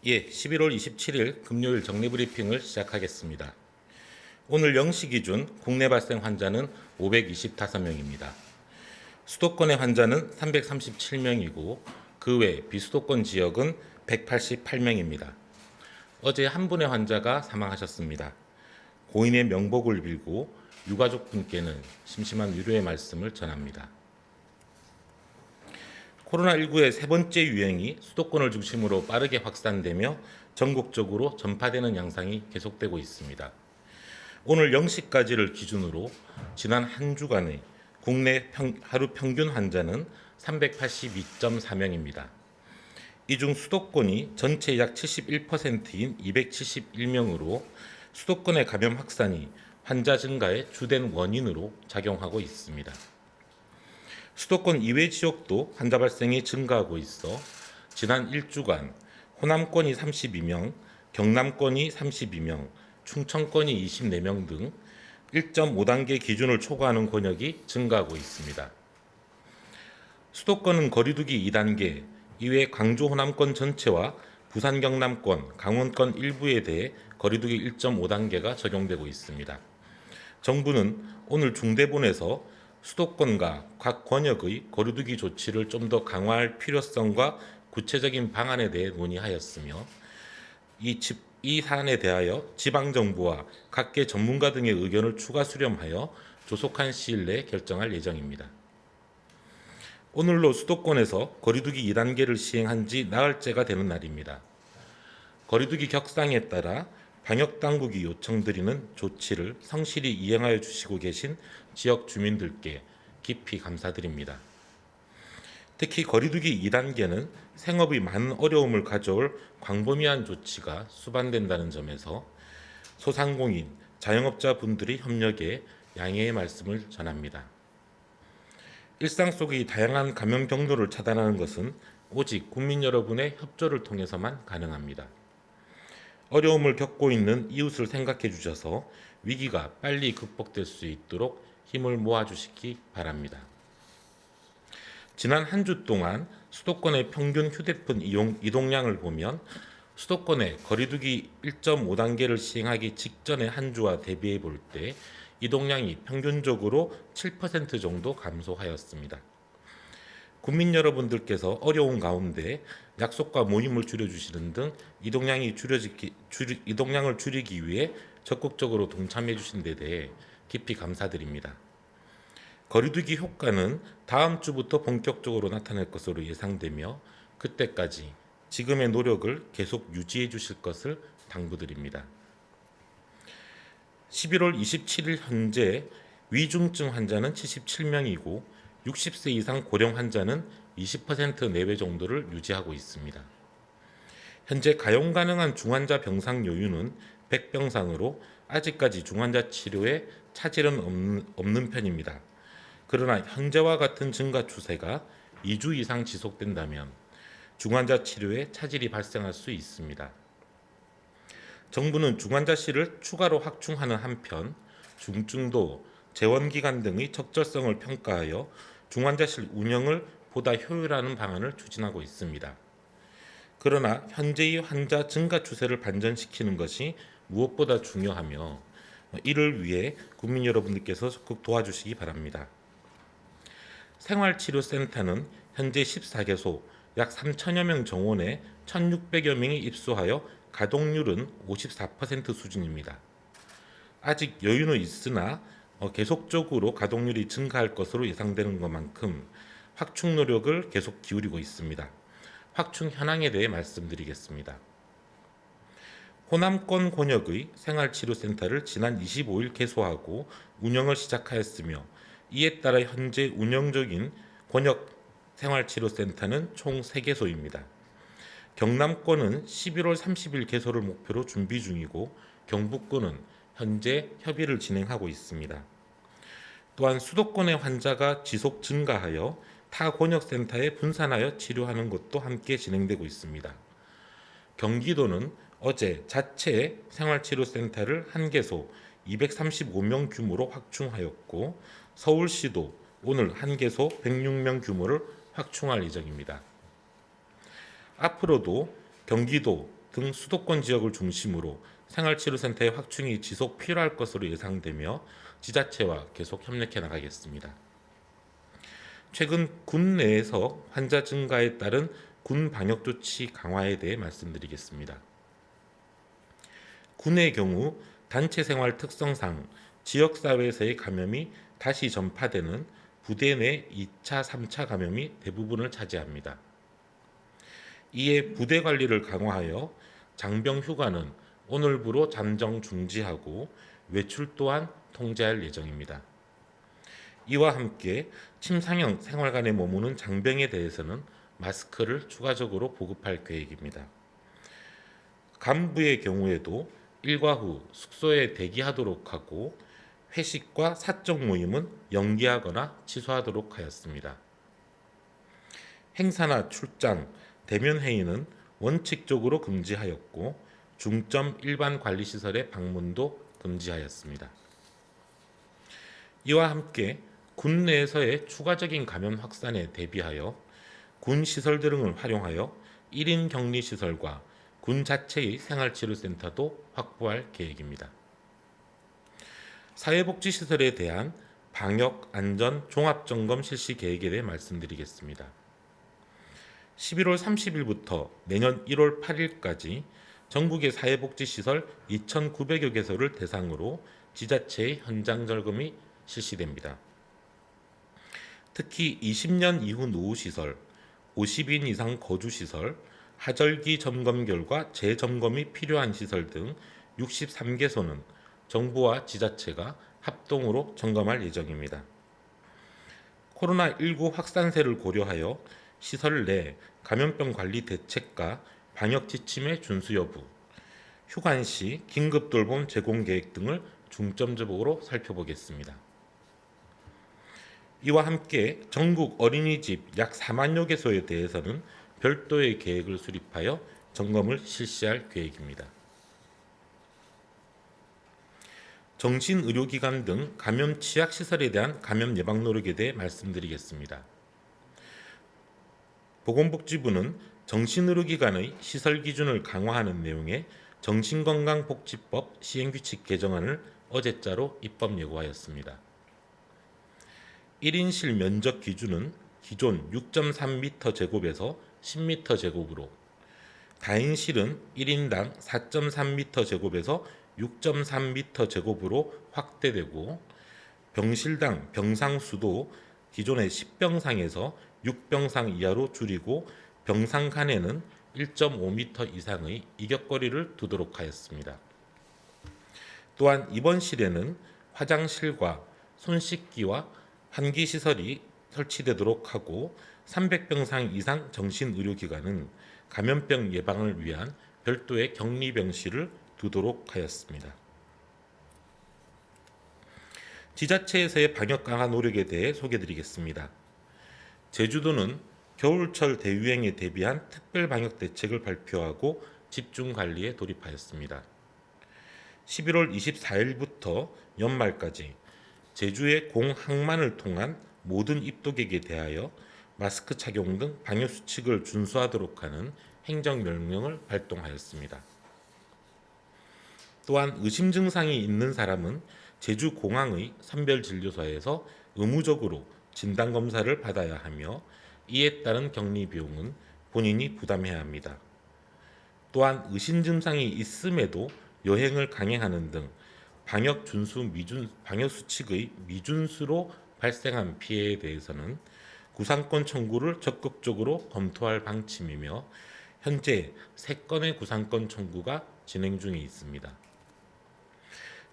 11월 27일 금요일 정리브리핑을 시작하겠습니다. 오늘 0시 기준 국내 발생 환자는 525명입니다. 수도권의 환자는 337명이고 그 외 비수도권 지역은 188명입니다. 어제 한 분의 환자가 사망하셨습니다. 고인의 명복을 빌고 유가족분께는 심심한 위로의 말씀을 전합니다. 코로나19의 세 번째 유행이 수도권을 중심으로 빠르게 확산되며 전국적으로 전파되는 양상이 계속되고 있습니다. 오늘 0시까지를 기준으로 지난 한 주간의 국내 하루 평균 환자는 382.4명입니다. 이 중 수도권이 전체 약 71%인 271명으로 수도권의 감염 확산이 환자 증가의 주된 원인으로 작용하고 있습니다. 수도권 이외 지역도 환자 발생이 증가하고 있어 지난 1주간 호남권이 32명, 경남권이 32명, 충청권이 24명 등 1.5단계 기준을 초과하는 권역이 증가하고 있습니다. 수도권은 거리두기 2단계, 이외 강주 호남권 전체와 부산 경남권, 강원권 일부에 대해 거리두기 1.5단계가 적용되고 있습니다. 정부는 오늘 중대본에서 수도권과 각 권역의 거리두기 조치를 좀 더 강화할 필요성과 구체적인 방안에 대해 논의하였으며 이 사안에 대하여 지방정부와 각계 전문가 등의 의견을 추가 수렴하여 조속한 시일 내에 결정할 예정입니다. 오늘로 수도권에서 거리두기 2단계를 시행한 지 나흘째가 되는 날입니다. 거리두기 격상에 따라 방역당국이 요청드리는 조치를 성실히 이행하여 주시고 계신 지역 주민들께 깊이 감사드립니다. 특히 거리두기 2단계는 생업이 많은 어려움을 가져올 광범위한 조치가 수반된다는 점에서 소상공인, 자영업자분들의 협력에 양해의 말씀을 전합니다. 일상 속의 다양한 감염 경로를 차단하는 것은 오직 국민 여러분의 협조를 통해서만 가능합니다. 어려움을 겪고 있는 이웃을 생각해 주셔서 위기가 빨리 극복될 수 있도록 힘을 모아주시기 바랍니다. 지난 한 주 동안 수도권의 평균 휴대폰 이동량을 보면 수도권의 거리두기 1.5단계를 시행하기 직전의 한 주와 대비해 볼 때 이동량이 평균적으로 7% 정도 감소하였습니다. 국민 여러분들께서 어려운 가운데 약속과 모임을 줄여주시는 등 이동량을 줄이기 위해 적극적으로 동참해 주신 데 대해 깊이 감사드립니다. 거리두기 효과는 다음 주부터 본격적으로 나타날 것으로 예상되며 그때까지 지금의 노력을 계속 유지해 주실 것을 당부드립니다. 11월 27일 현재 위중증 환자는 77명이고 60세 이상 고령 환자는 20% 내외 정도를 유지하고 있습니다. 현재 가용 가능한 중환자 병상 여유는 100병상으로 아직까지 중환자 치료에 차질은 없는 편입니다. 그러나 현재와 같은 증가 추세가 2주 이상 지속된다면 중환자 치료에 차질이 발생할 수 있습니다. 정부는 중환자실을 추가로 확충하는 한편 중증도, 재원기간 등의 적절성을 평가하여 중환자실 운영을 보다 효율화하는 방안을 추진하고 있습니다. 그러나 현재의 환자 증가 추세를 반전시키는 것이 무엇보다 중요하며 이를 위해 국민 여러분들께서 적극 도와주시기 바랍니다. 생활치료센터는 현재 14개소 약 3천여 명 정원에 1,600여 명이 입소하여 가동률은 54% 수준입니다. 아직 여유는 있으나 계속적으로 가동률이 증가할 것으로 예상되는 것만큼 확충 노력을 계속 기울이고 있습니다. 확충 현황에 대해 말씀드리겠습니다. 호남권 권역의 생활치료센터를 지난 25일 개소하고 운영을 시작하였으며 이에 따라 현재 운영 중인 권역 생활치료센터는 총 3개소입니다. 경남권은 11월 30일 개소를 목표로 준비 중이고 경북권은 현재 협의를 진행하고 있습니다. 또한 수도권의 환자가 지속 증가하여 타 권역센터에 분산하여 치료하는 것도 함께 진행되고 있습니다. 경기도는 어제 자체 생활치료센터를 1개소 235명 규모로 확충하였고 서울시도 오늘 1개소 106명 규모를 확충할 예정입니다. 앞으로도 경기도, 등 수도권 지역을 중심으로 생활치료센터의 확충이 지속 필요할 것으로 예상되며 지자체와 계속 협력해 나가겠습니다. 최근 군 내에서 환자 증가에 따른 군 방역 조치 강화에 대해 말씀드리겠습니다. 군의 경우 단체 생활 특성상 지역사회에서의 감염이 다시 전파되는 부대 내 2차, 3차 감염이 대부분을 차지합니다. 이에 부대 관리를 강화하여 장병 휴가는 오늘부로 잠정 중지하고 외출 또한 통제할 예정입니다. 이와 함께 침상형 생활관에 머무는 장병에 대해서는 마스크를 추가적으로 보급할 계획입니다. 간부의 경우에도 일과 후 숙소에 대기하도록 하고 회식과 사적 모임은 연기하거나 취소하도록 하였습니다. 행사나 출장, 대면 회의는 원칙적으로 금지하였고 중점 일반 관리시설의 방문도 금지하였습니다. 이와 함께 군 내에서의 추가적인 감염 확산에 대비하여 군 시설 등을 활용하여 1인 격리시설과 군 자체의 생활치료센터도 확보할 계획입니다. 사회복지시설에 대한 방역, 안전, 종합점검 실시 계획에 대해 말씀드리겠습니다. 11월 30일부터 내년 1월 8일까지 전국의 사회복지시설 2,900여 개소를 대상으로 지자체의 현장 점검이 실시됩니다. 특히 20년 이후 노후시설, 50인 이상 거주시설, 하절기 점검 결과 재점검이 필요한 시설 등 63개소는 정부와 지자체가 합동으로 점검할 예정입니다. 코로나19 확산세를 고려하여 시설 내 감염병 관리 대책과 방역 지침의 준수 여부, 휴관 시 긴급 돌봄 제공 계획 등을 중점적으로 살펴보겠습니다. 이와 함께 전국 어린이집 약 4만여 개소에 대해서는 별도의 계획을 수립하여 점검을 실시할 계획입니다. 정신의료기관 등 감염 취약시설에 대한 감염 예방 노력에 대해 말씀드리겠습니다. 보건복지부는 정신의료기관의 시설 기준을 강화하는 내용의 정신건강복지법 시행규칙 개정안을 어제자로 입법 예고하였습니다. 1인실 면적 기준은 기존 6.3m 제곱에서 10m 제곱으로, 다인실은 1인당 4.3m 제곱에서 6.3m 제곱으로 확대되고, 병실당 병상 수도 기존의 10병상에서 6병상 이하로 줄이고 병상 간에는 1.5m 이상의 이격거리를 두도록 하였습니다. 또한 입원실에는 화장실과 손 씻기와 환기시설이 설치되도록 하고 300병상 이상 정신의료기관은 감염병 예방을 위한 별도의 격리병실을 두도록 하였습니다. 지자체에서의 방역 강화 노력에 대해 소개드리겠습니다. 제주도는 겨울철 대유행에 대비한 특별 방역 대책을 발표하고 집중 관리에 돌입하였습니다. 11월 24일부터 연말까지 제주의 공항만을 통한 모든 입국객에 대하여 마스크 착용 등 방역 수칙을 준수하도록 하는 행정명령을 발동하였습니다. 또한 의심 증상이 있는 사람은 제주공항의 선별진료소에서 의무적으로 진단검사를 받아야 하며 이에 따른 격리 비용은 본인이 부담해야 합니다. 또한 의심 증상이 있음에도 여행을 강행하는 등 방역 수칙의 미준수로 발생한 피해에 대해서는 구상권 청구를 적극적으로 검토할 방침이며 현재 3건의 구상권 청구가 진행 중에 있습니다.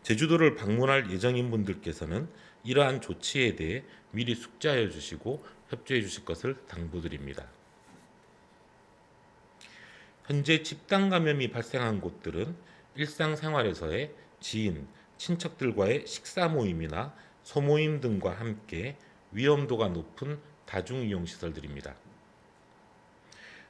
제주도를 방문할 예정인 분들께서는 이러한 조치에 대해 미리 숙지하여 주시고 협조해 주실 것을 당부드립니다. 현재 집단 감염이 발생한 곳들은 일상생활에서의 지인, 친척들과의 식사 모임이나 소모임 등과 함께 위험도가 높은 다중이용시설들입니다.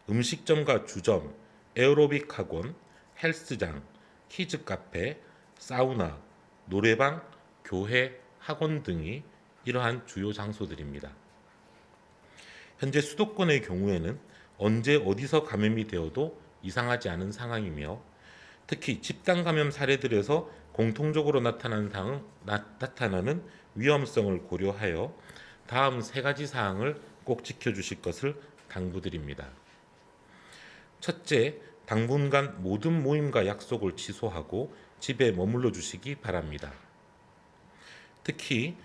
음식점과 주점, 에어로빅 학원, 헬스장, 키즈 카페, 사우나, 노래방, 교회, 학원 등이 이러한 주요 장소들입니다. 현재 수도권의 경우에는 언제 어디서 감염이 되어도 이상하지 않은 상황이며 특히 집단 감염 사례들에서 공통적으로 나타나는 위험성을 고려하여 다음 세 가지 사항을 꼭 지켜주실 것을 당부드립니다. 첫째, 당분간 모든 모임과 약속을 취소하고 집에 머물러 주시기 바랍니다. 특히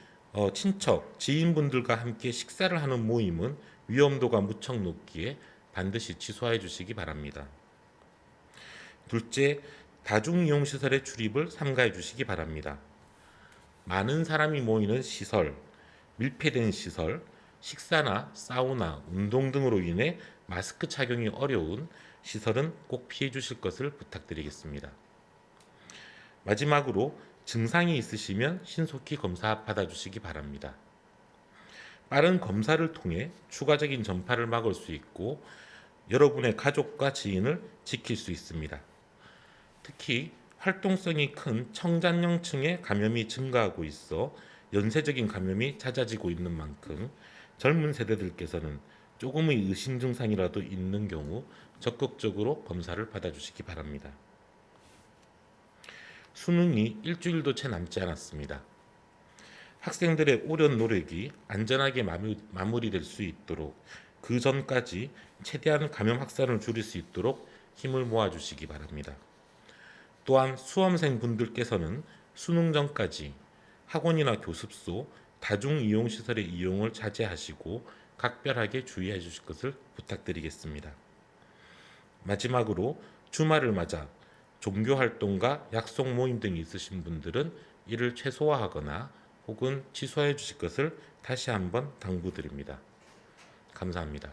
친척, 지인분들과 함께 식사를 하는 모임은 위험도가 무척 높기에 반드시 취소해 주시기 바랍니다. 둘째, 다중이용시설의 출입을 삼가해 주시기 바랍니다. 많은 사람이 모이는 시설, 밀폐된 시설, 식사나 사우나, 운동 등으로 인해 마스크 착용이 어려운 시설은 꼭 피해 주실 것을 부탁드리겠습니다. 마지막으로 증상이 있으시면 신속히 검사 받아주시기 바랍니다. 빠른 검사를 통해 추가적인 전파를 막을 수 있고 여러분의 가족과 지인을 지킬 수 있습니다. 특히 활동성이 큰 청장년층의 감염이 증가하고 있어 연쇄적인 감염이 잦아지고 있는 만큼 젊은 세대들께서는 조금의 의심 증상이라도 있는 경우 적극적으로 검사를 받아주시기 바랍니다. 수능이 일주일도 채 남지 않았습니다. 학생들의 오랜 노력이 안전하게 마무리될 수 있도록 그 전까지 최대한 감염 확산을 줄일 수 있도록 힘을 모아주시기 바랍니다. 또한 수험생 분들께서는 수능 전까지 학원이나 교습소, 다중이용시설의 이용을 자제하시고 각별하게 주의해 주실 것을 부탁드리겠습니다. 마지막으로 주말을 맞아 종교활동과 약속 모임 등이 있으신 분들은 이를 최소화하거나 혹은 취소해 주실 것을 다시 한번 당부드립니다. 감사합니다.